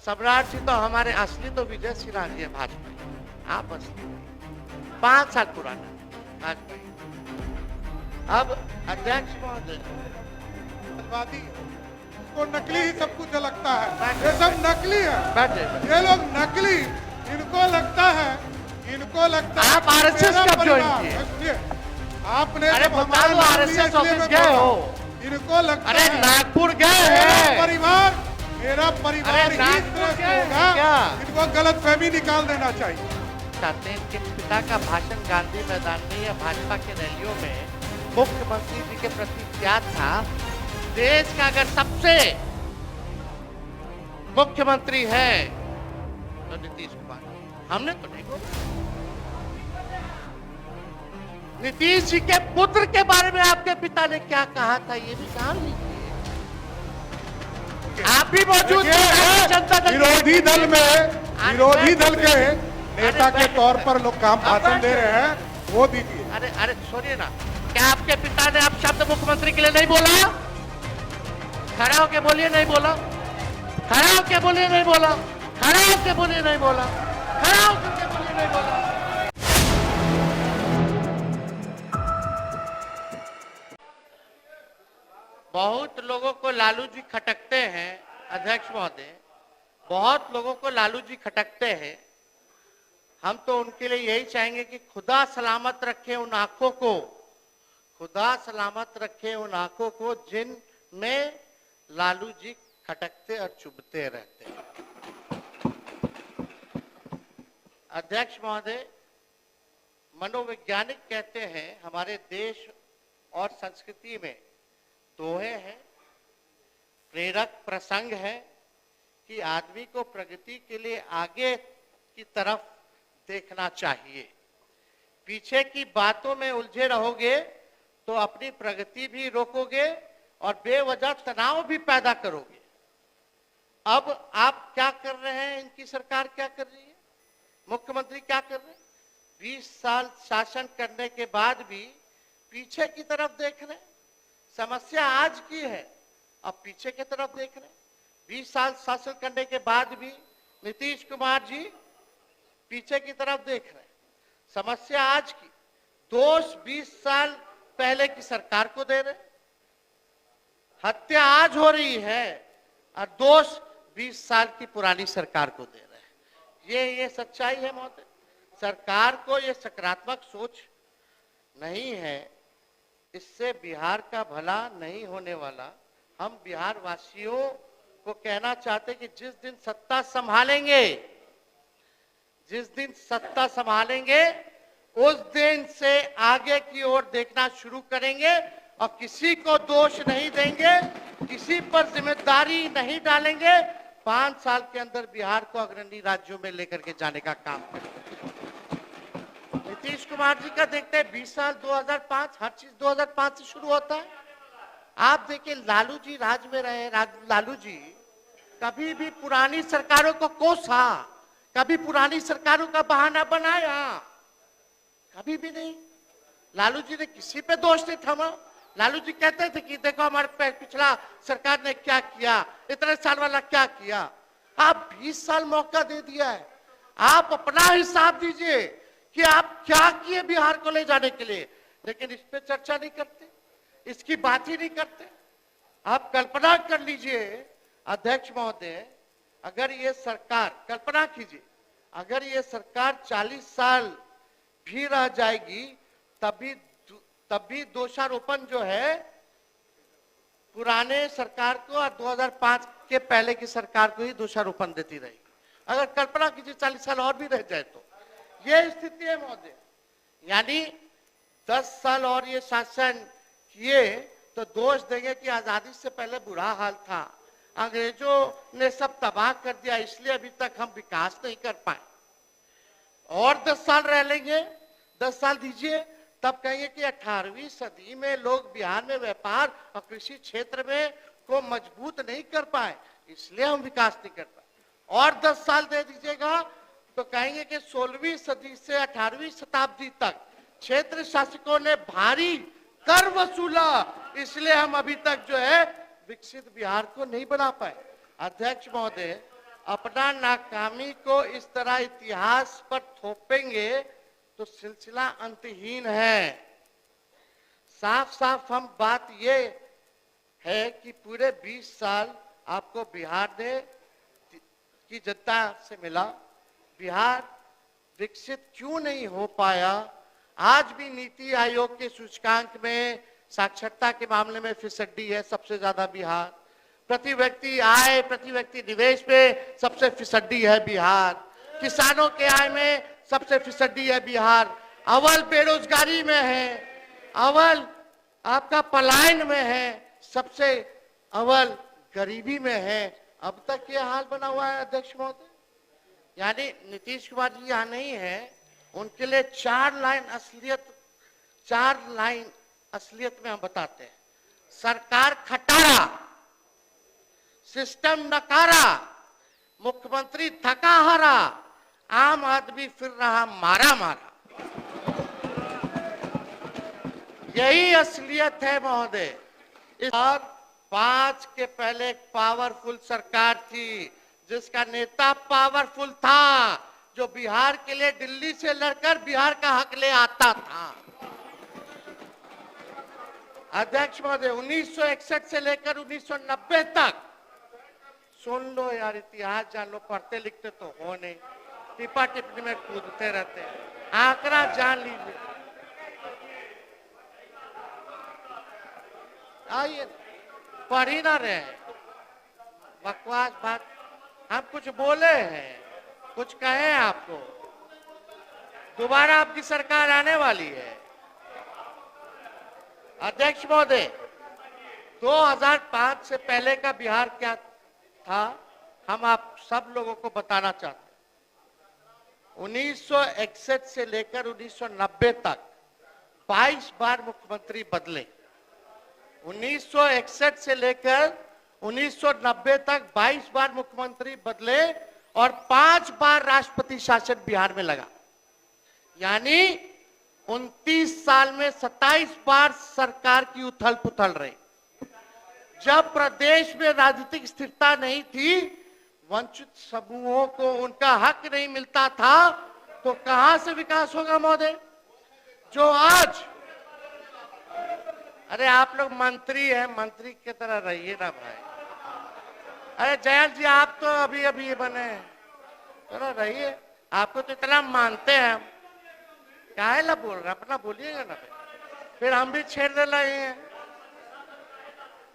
सम्राट जी तो हमारे असली तो विजय सिन्हा जी है भाजपा। आप असली 5 साल पुराना भाजपा। अब अध्यक्ष महोदय इसको नकली ही सब कुछ लगता है, ये सब नकली है। बैठे ये लोग नकली, इनको लगता है आप आरएसएस कब ज्वाइन किए? सुनिए, आपने अरे बताओ आरएसएस ऑफिस गए हो? इनको लगता अरे है नागपुर गए हैं? मेरा परिवार ही श्रेष्ठ होगा। इनको गलत फहमी निकाल देना चाहिए। चाहते हैं इनके पिता का भाषण गांधी मैदान में या भाजपा के रैलियों में मुख्यमंत्री जी के प्रति क्या था? देश का अगर सबसे मुख्यमंत्री है तो नीतीश कुमार। हमने तो नहीं बोला। नीतीश जी के पुत्र के बारे में आपके पिता ने क्या कहा था, ये भी जान लीजिए। आप भी मौजूद थे जनता दल विरोधी दल के नेता के तौर पर लोग काम भाषण दे रहे हैं, वो दीजिए। अरे सुनिए ना, क्या आपके पिता ने आप शब्द मुख्यमंत्री के लिए नहीं बोला? खड़ा होके बोलिए नहीं बोला, खड़ा होके बोलिए नहीं बोला, खड़ा होके बोलिए नहीं बोला, खड़ा होके बोलिए नहीं बोला। बहुत लोगों को लालू जी खटकते हैं अध्यक्ष महोदय, बहुत लोगों को लालू जी खटकते हैं। हम तो उनके लिए यही चाहेंगे कि खुदा सलामत रखे उन आंखों को, खुदा सलामत रखे उन आंखों को जिनमें लालू जी खटकते और चुभते रहते हैं। अध्यक्ष महोदय, मनोवैज्ञानिक कहते हैं हमारे देश और संस्कृति में दोहे हैं, प्रेरक प्रसंग है कि आदमी को प्रगति के लिए आगे की तरफ देखना चाहिए। पीछे की बातों में उलझे रहोगे तो अपनी प्रगति भी रोकोगे और बेवजह तनाव भी पैदा करोगे। अब आप क्या कर रहे हैं, इनकी सरकार क्या कर रही है, मुख्यमंत्री क्या कर रहे हैं? 20 साल शासन करने के बाद भी पीछे की तरफ देख रहे हैं। समस्या आज की है, अब पीछे की तरफ देख रहे हैं। 20 साल शासन करने के बाद भी नीतीश कुमार जी पीछे की तरफ देख रहे हैं। समस्या आज की, दोष 20 साल पहले की सरकार को दे रहे हैं। हत्या आज हो रही है और दोष 20 साल की पुरानी सरकार को दे रहे हैं। ये सच्चाई है महोदय। सरकार को ये सकारात्मक सोच नहीं है, इससे बिहार का भला नहीं होने वाला। हम बिहार वासियों को कहना चाहते कि जिस दिन सत्ता संभालेंगे, जिस दिन सत्ता संभालेंगे उस दिन से आगे की ओर देखना शुरू करेंगे और किसी को दोष नहीं देंगे, किसी पर जिम्मेदारी नहीं डालेंगे। 5 साल के अंदर बिहार को अग्रणी राज्यों में लेकर के जाने का काम करेंगे। नीतीश कुमार जी का देखते हैं 20 साल 2005, हर चीज 2005 से शुरू होता है। आप देखिए लालू जी राज में रहे, लालू जी कभी भी पुरानी सरकारों को कोसा, कभी पुरानी सरकारों का बहाना बनाया, कभी भी नहीं। लालू जी ने किसी पे दोष नहीं थमा। लालू जी कहते थे कि देखो हमारे पिछला सरकार ने क्या किया, इतने साल वाला क्या किया। आप 20 साल मौका दे दिया है, आप अपना हिसाब दीजिए कि आप क्या किए बिहार को ले जाने के लिए, लेकिन इस पे चर्चा नहीं करते, इसकी बात ही नहीं करते। आप कल्पना कर लीजिए अध्यक्ष महोदय, अगर ये सरकार, कल्पना कीजिए अगर ये सरकार 40 साल भी रह जाएगी तब भी दोषारोपण जो है पुराने सरकार को और 2005 के पहले की सरकार को ही दोषारोपण देती रहेगी। अगर कल्पना कीजिए 40 साल और भी रह जाए तो ये स्थिति है महोदय। यानी 10 साल और ये शासन किए तो दोष देंगे कि आजादी से पहले बुरा हाल था, अंग्रेजों ने सब तबाह कर दिया, इसलिए अभी तक हम विकास नहीं कर पाए। और 10 साल रह लेंगे, 10 साल दीजिए, तब कहेंगे कि 18वीं सदी में लोग बिहार में व्यापार और कृषि क्षेत्र में को मजबूत नहीं कर पाए, इसलिए हम विकास नहीं कर पाए। और 10 साल दे दीजिएगा तो कहेंगे कि 16वीं सदी से 18वीं शताब्दी तक क्षेत्र शासकों ने भारी कर वसूला, इसलिए हम अभी तक जो है विकसित बिहार को नहीं बना पाए। अध्यक्ष महोदय, अपना नाकामी को इस तरह इतिहास पर थोपेंगे तो सिलसिला अंतहीन है। साफ साफ हम बात ये है कि पूरे 20 साल आपको बिहार ने की जनता से मिला, बिहार विकसित क्यों नहीं हो पाया? आज भी नीति आयोग के सूचकांक में साक्षरता के मामले में फिसड्डी है सबसे ज्यादा बिहार। प्रति व्यक्ति आय, प्रति व्यक्ति निवेश में सबसे फिसड्डी है बिहार। किसानों के आय में सबसे फिसड्डी है बिहार। अव्वल बेरोजगारी में है, अव्वल आपका पलायन में है, सबसे अव्वल गरीबी में है। अब तक ये हाल बना हुआ है अध्यक्ष महोदय। यानी नीतीश कुमार जी यहाँ नहीं है, उनके लिए चार लाइन असलियत में हम बताते हैं। सरकार खटारा, सिस्टम नकारा, मुख्यमंत्री थका हारा, आम आदमी फिर रहा मारा मारा। यही असलियत है महोदय। इस बार 5 के पहले एक पावरफुल सरकार थी जिसका नेता पावरफुल था, जो बिहार के लिए दिल्ली से लड़कर बिहार का हक ले आता था। अध्यक्ष महोदय 1961 से लेकर 1990 तक, सुन लो यार, इतिहास जान लो, पढ़ते लिखते तो हो नहीं, टिपा टिप्पणी में कूदते रहते हैं, आंकड़ा जान लीजिए। आइए, पढ़ ही ना रहे, बकवास बात। हम कुछ बोले हैं, कुछ कहे आपको, दोबारा आपकी सरकार आने वाली है। अध्यक्ष महोदय 2005 से पहले का बिहार क्या था, हम आप सब लोगों को बताना चाहते हैं। 1961 से लेकर 1990 तक 22 बार मुख्यमंत्री बदले। 1961 से लेकर 1990 तक 22 बार मुख्यमंत्री बदले और 5 बार राष्ट्रपति शासन बिहार में लगा। यानी 29 साल में 27 बार सरकार की उथल पुथल रही। जब प्रदेश में राजनीतिक स्थिरता नहीं थी, वंचित समूहों को उनका हक नहीं मिलता था, तो कहां से विकास होगा महोदय? जो आज, अरे आप लोग मंत्री हैं, मंत्री की तरह रहिए ना भाई। अरे जयंत जी आप तो अभी अभी बने हैं, चलो रहिए, आपको तो इतना मानते हैं हम, काहे ला बोल रहे, अपना बोलिएगा ना फिर हम भी छेड़ दे रहे हैं।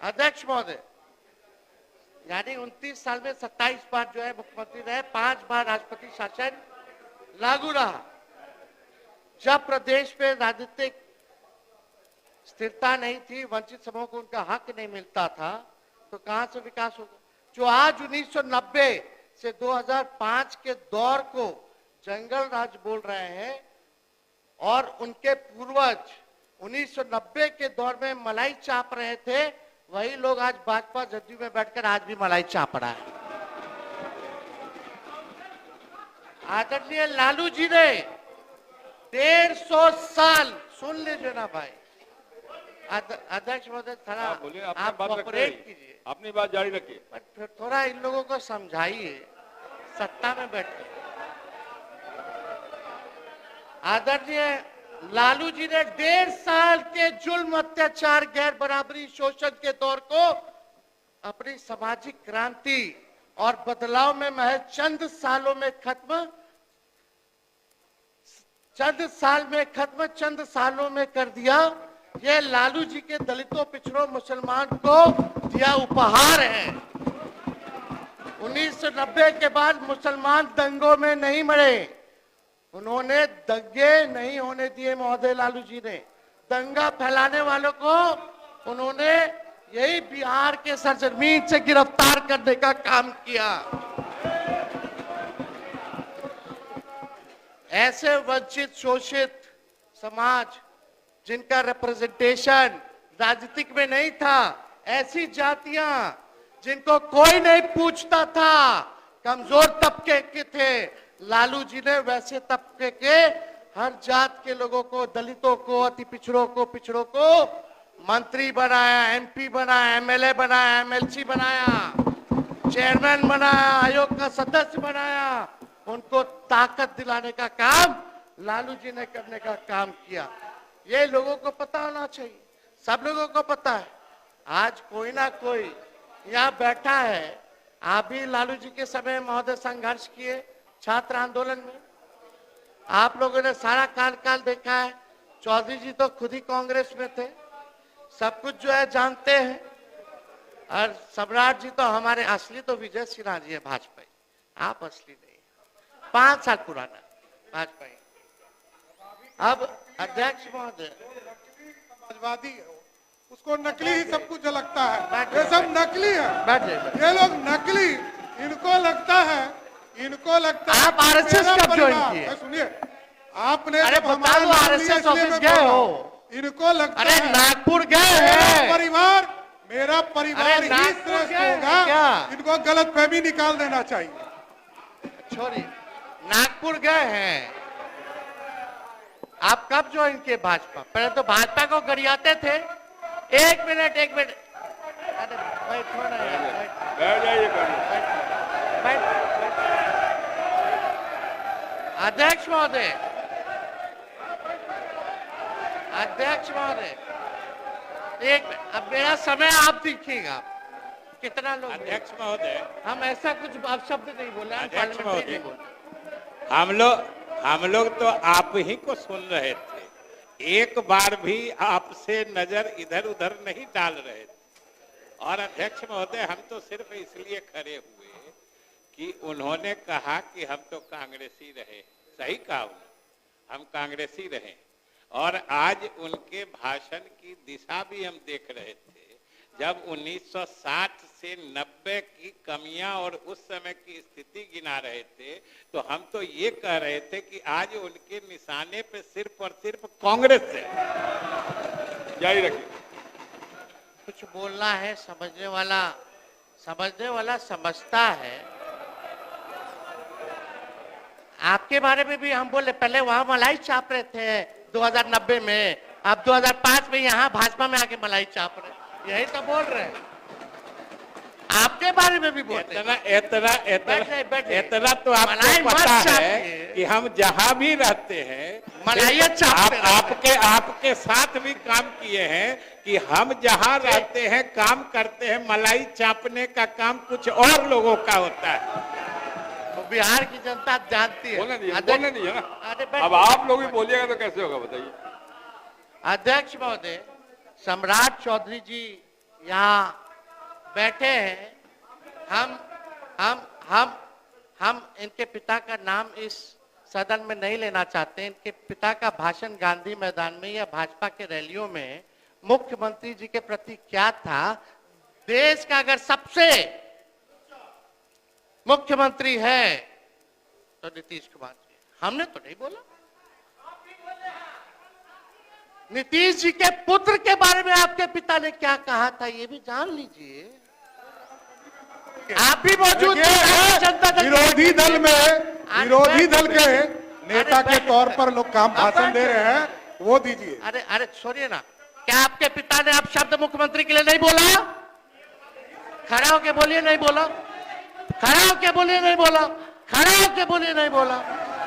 अध्यक्ष महोदय यानी 29 साल में 27 बार जो है मुख्यमंत्री रहे, 5 बार राष्ट्रपति शासन लागू रहा। जब प्रदेश में राजनीतिक स्थिरता नहीं थी, वंचित समूह को उनका हक नहीं मिलता था, तो कहां से विकास होगा? जो आज 1990 से 2005 के दौर को जंगल राज बोल रहे हैं और उनके पूर्वज 1990 के दौर में मलाई चाप रहे थे, वही लोग आज भाजपा जदयू में बैठकर आज भी मलाई चाप रहा है। आदरणीय लालू जी ने 150 साल, सुन लीजिए ना भाई, अध्यक्ष महोदय थोड़ा आप कोऑपरेट कीजिए, अपनी बात जारी रखिए, फिर थोड़ा इन लोगों को समझाइए, सत्ता में बैठे। आदरणीय लालू जी ने 1.5 साल के जुल्म, अत्याचार, गैर बराबरी, शोषण के दौर को अपनी सामाजिक क्रांति और बदलाव में महज चंद साल में खत्म, चंद सालों में कर दिया। ये लालू जी के दलितों, पिछड़ों, मुसलमान को दिया उपहार है। 1990 के बाद मुसलमान दंगों में नहीं मरे, उन्होंने दंगे नहीं होने दिए महोदय। लालू जी ने दंगा फैलाने वालों को उन्होंने यही बिहार के सरजमीन से गिरफ्तार करने का काम किया। ऐसे वंचित, शोषित समाज जिनका रिप्रेजेंटेशन राजनीतिक में नहीं था, ऐसी जातियां जिनको कोई नहीं पूछता था, कमजोर तबके के थे, लालू जी ने वैसे तबके के हर जात के लोगों को, दलितों को, अति पिछड़ों को मंत्री बनाया, एमपी बनाया, एमएलए बनाया, एमएलसी बनाया। चेयरमैन बनाया, आयोग का सदस्य बनाया, उनको ताकत दिलाने का काम लालू जी ने करने का काम किया। ये लोगों को पता होना चाहिए, सब लोगों को पता है। आज कोई ना कोई यहाँ बैठा है, आप भी लालू जी के समय महोदय संघर्ष किए छात्र आंदोलन में, आप लोगों ने सारा काल देखा है। चौधरी जी तो खुद ही कांग्रेस में थे, सब कुछ जो है जानते हैं। और सम्राट जी तो हमारे असली तो विजय सिन्हा जी है भाजपा, आप असली नहीं, 5 साल पुराना भाजपा। अब अध्यक्ष महोदय समाजवादी है, उसको नकली ही सब कुछ लगता है, ये सब नकली है, ये लोग नकली, इनको लगता है आप आरएसएस कब ज्वाइन किए? सुनिए, आपने अरे बता दो, आरएसएस ऑफिस गए हो? इनको लगता है अरे नागपुर गए हैं, मेरा परिवार ही श्रेष्ठ होगा, इनको गलत फहमी निकाल देना चाहिए। छोड़िए, नागपुर गए हैं, आप कब ज्वाइन किए भाजपा? पहले तो भाजपा को गरियाते थे। एक मिनट, अरे बैठो ना यार, बैठ जाइए, बैठ। अध्यक्ष महोदय, एक अब मेरा समय आप देखिएगा कितना लोग। अध्यक्ष महोदय, हम ऐसा कुछ आप शब्द नहीं बोले, अध्यक्ष महोदय, हम लोग तो आप ही को सुन रहे थे, एक बार भी आपसे नजर इधर उधर नहीं डाल रहे थे। और अध्यक्ष महोदय, हम तो सिर्फ इसलिए खड़े हुए कि उन्होंने कहा कि हम तो कांग्रेसी रहे, सही कहा, हम कांग्रेसी रहे। और आज उनके भाषण की दिशा भी हम देख रहे थे, जब 1960 से 90 की कमियां और उस समय की स्थिति गिना रहे थे, तो हम तो ये कह रहे थे कि आज उनके निशाने पे सिर्फ और सिर्फ कांग्रेस है। जारी रखिए। कुछ बोलना है, समझने वाला समझता है। आपके बारे में भी हम बोले, पहले वहां मलाई चाप रहे थे 2090 में, अब 2005 में यहाँ भाजपा में आके मलाई चाप रहे, यही तो बोल रहे हैं। आपके बारे में भी बोलते हैं। इतना तो आपको पता है कि हम जहां भी रहते हैं मलाइया चापते आपके साथ भी काम किए हैं कि हम जहां रहते हैं काम करते हैं, मलाई चापने का काम कुछ और लोगों का होता है। तो बिहार की जनता जानती है। बोलने नहीं है ना, अब आप लोग भी बोलिएगा तो कैसे होगा बताइए। अध्यक्ष महोदय, सम्राट चौधरी जी यहाँ बैठे हैं। हम इनके पिता का नाम इस सदन में नहीं लेना चाहते। इनके पिता का भाषण गांधी मैदान में या भाजपा के रैलियों में मुख्यमंत्री जी के प्रति क्या था? देश का अगर सबसे मुख्यमंत्री है तो नीतीश कुमार जी। हमने तो नहीं बोला। नीतीश जी के पुत्र के बारे में आपके पिता ने क्या कहा था, ये भी जान लीजिए। आप भी मौजूद थे जनता दल, विरोधी दल के नेता के तौर पर लोग काम भाषण दे रहे हैं, वो दीजिए। अरे छोड़िए ना, क्या आपके पिता ने आप शब्द मुख्यमंत्री के लिए नहीं बोला? खड़ा होके बोलिए नहीं बोला, खड़ा होके बोलिए नहीं बोला, खड़ा होके बोलिए नहीं बोला,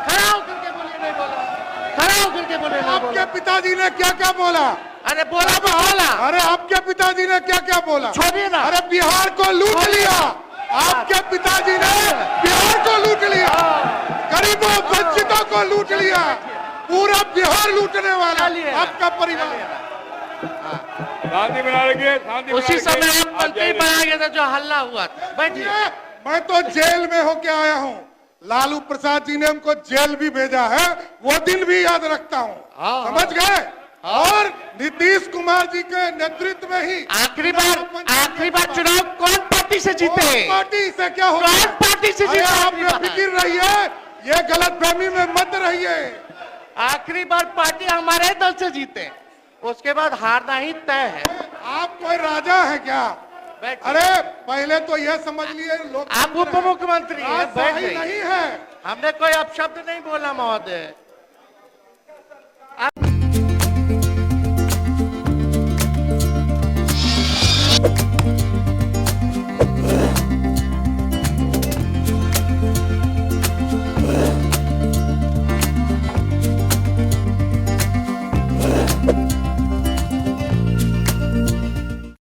खड़ा होकर के बोलिए नहीं बोला, खड़ा होकर के बोलिए नहीं बोला। आपके पिताजी ने क्या क्या बोला? अरे बोला। अरे आपके पिताजी ने क्या क्या बोला? छोड़िए ना। अरे बिहार को लूट लिया, आपके पिताजी ने बिहार को लूट लिया, गरीबों वंचितों को लूट लिया, पूरा बिहार लूटने वाला आपका परिवार। शांति बना रखिए। उसी समय आप मंत्री बनाया गया था जो हल्ला हुआ था। बैठिए। मैं तो जेल में होके आया हूँ, लालू प्रसाद जी ने हमको जेल भी भेजा है, वो दिन भी याद रखता हूँ। समझ गए? और नीतीश कुमार जी के नेतृत्व में ही आखिरी बार चुनाव कौन पार्टी से जीते? पार्टी से क्या होगा? कौन पार्टी से जीते? आप बेफिक्र रहिए, ये गलतफहमी में मत रहिए। आखिरी बार पार्टी हमारे दल से जीते, उसके बाद हारना ही तय है। आप कोई राजा है क्या? अरे पहले तो यह समझ लिए लोग आप उप मुख्यमंत्री हैं, नहीं है। हमने कोई अपशब्द नहीं बोला महोदय।